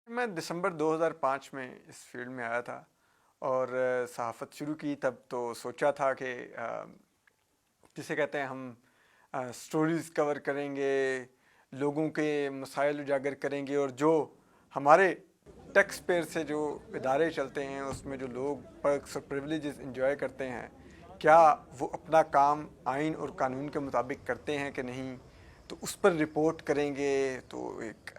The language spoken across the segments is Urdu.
میں دسمبر 2005 میں اس فیلڈ میں آیا تھا اور صحافت شروع کی. تب تو سوچا تھا کہ جسے کہتے ہیں ہم سٹوریز کور کریں گے, لوگوں کے مسائل اجاگر کریں گے, اور جو ہمارے ٹیکس پیئر سے جو ادارے چلتے ہیں اس میں جو لوگ پرکس اور پریولیجز انجوائے کرتے ہیں, کیا وہ اپنا کام آئین اور قانون کے مطابق کرتے ہیں کہ نہیں, تو اس پر رپورٹ کریں گے. تو ایک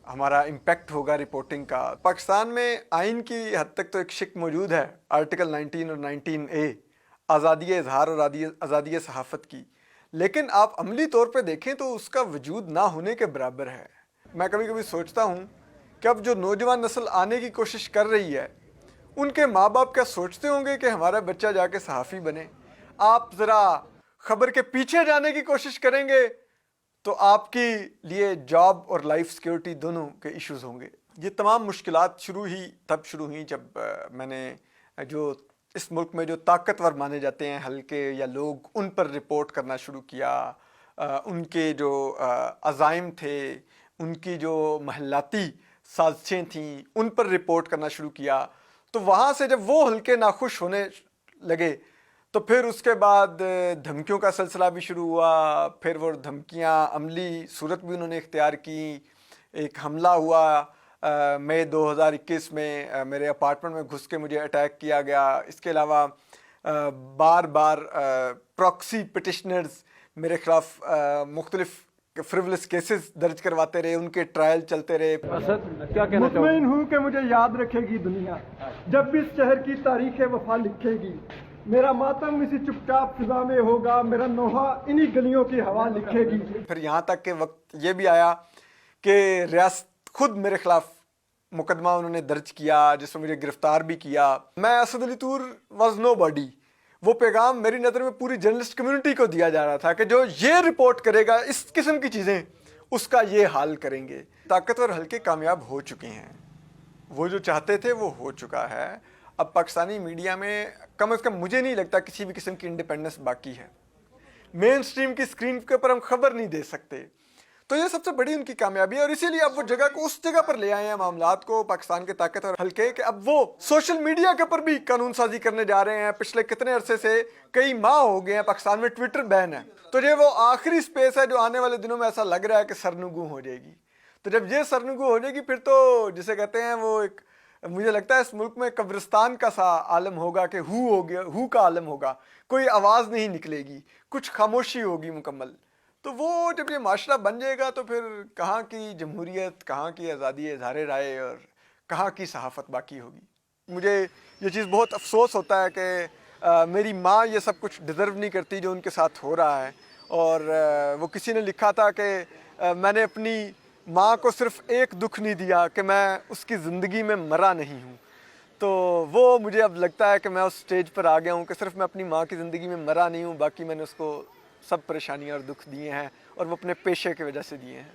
ہمارا امپیکٹ ہوگا رپورٹنگ کا. پاکستان میں آئین کی حد تک تو ایک شک موجود ہے, آرٹیکل 19 اور 19A, آزادی اظہار اور آزادی صحافت کی, لیکن آپ عملی طور پہ دیکھیں تو اس کا وجود نہ ہونے کے برابر ہے. میں کبھی کبھی سوچتا ہوں کہ اب جو نوجوان نسل آنے کی کوشش کر رہی ہے, ان کے ماں باپ کیا سوچتے ہوں گے کہ ہمارا بچہ جا کے صحافی بنے. آپ ذرا خبر کے پیچھے جانے کی کوشش کریں گے تو آپ کے لیے جاب اور لائف سیکیورٹی دونوں کے ایشوز ہوں گے. یہ تمام مشکلات تب شروع ہوئیں جب میں نے جو اس ملک میں جو طاقتور مانے جاتے ہیں حلقے یا لوگ, ان پر رپورٹ کرنا شروع کیا. ان کے جو عزائم تھے, ان کی جو محلاتی سازشیں تھیں, ان پر رپورٹ کرنا شروع کیا. تو وہاں سے جب وہ حلقے ناخوش ہونے لگے تو پھر اس کے بعد دھمکیوں کا سلسلہ بھی شروع ہوا. پھر وہ دھمکیاں عملی صورت بھی انہوں نے اختیار کی. ایک حملہ ہوا مئی 2021 میں, میرے اپارٹمنٹ میں گھس کے مجھے اٹیک کیا گیا. اس کے علاوہ بار بار پراکسی پٹیشنرز میرے خلاف مختلف فریولس کیسز درج کرواتے رہے, ان کے ٹرائل چلتے رہے. اسد کیا کہنا چاہوں؟ مطمئن ہوں کہ مجھے یاد رکھے گی دنیا, جب بھی اس شہر کی تاریخ وفا لکھے گی. میرا ماتم اسی چپ چاپ فضا میں ہوگا, میرا نوحہ انہی گلیوں کی ہوا لکھے گی. پھر یہاں تک کہ وقت یہ بھی آیا کہ ریاست خود میرے خلاف مقدمہ انہوں نے درج کیا, جس میں مجھے گرفتار بھی کیا. میں اسد علی طور واز نو باڈی. وہ پیغام میری نظر میں پوری جرنلسٹ کمیونٹی کو دیا جا رہا تھا کہ جو یہ رپورٹ کرے گا اس قسم کی چیزیں, اس کا یہ حال کریں گے. طاقتور حلقے کامیاب ہو چکے ہیں, وہ جو چاہتے تھے وہ ہو چکا ہے. اب پاکستانی میڈیا میں کم از کم مجھے نہیں لگتا کسی بھی قسم کی انڈیپینڈنس باقی ہے. مین سٹریم کی سکرین کے اوپر ہم خبر نہیں دے سکتے, تو یہ سب سے بڑی ان کی کامیابی ہے. اور اسی لیے اب وہ جگہ کو اس جگہ پر لے آئے ہیں معاملات کو, پاکستان کے طاقتور حلقے, کہ اب وہ سوشل میڈیا کے اوپر بھی قانون سازی کرنے جا رہے ہیں. پچھلے کتنے عرصے سے, کئی ماہ ہو گئے ہیں, پاکستان میں ٹویٹر بین ہے. تو یہ وہ آخری سپیس ہے جو آنے والے دنوں میں ایسا لگ رہا ہے کہ سرنگوں ہو جائے گی. تو جب یہ سرنگوں ہو جائے گی پھر تو جسے کہتے ہیں وہ ایک, مجھے لگتا ہے اس ملک میں قبرستان کا سا عالم ہوگا کہ ہو کا عالم ہوگا. کوئی آواز نہیں نکلے گی, کچھ خاموشی ہوگی مکمل. تو وہ جب یہ معاشرہ بن جائے گا تو پھر کہاں کی جمہوریت, کہاں کی آزادی اظہار رائے, اور کہاں کی صحافت باقی ہوگی. مجھے یہ چیز بہت افسوس ہوتا ہے کہ میری ماں یہ سب کچھ ڈیزرو نہیں کرتی جو ان کے ساتھ ہو رہا ہے. اور وہ کسی نے لکھا تھا کہ میں نے اپنی ماں کو صرف ایک دکھ نہیں دیا کہ میں اس کی زندگی میں مرا نہیں ہوں. تو وہ مجھے اب لگتا ہے کہ میں اس سٹیج پر آ گیا ہوں کہ صرف میں اپنی ماں کی زندگی میں مرا نہیں ہوں, باقی میں نے اس کو سب پریشانیاں اور دکھ دیے ہیں, اور وہ اپنے پیشے کی وجہ سے دیے ہیں.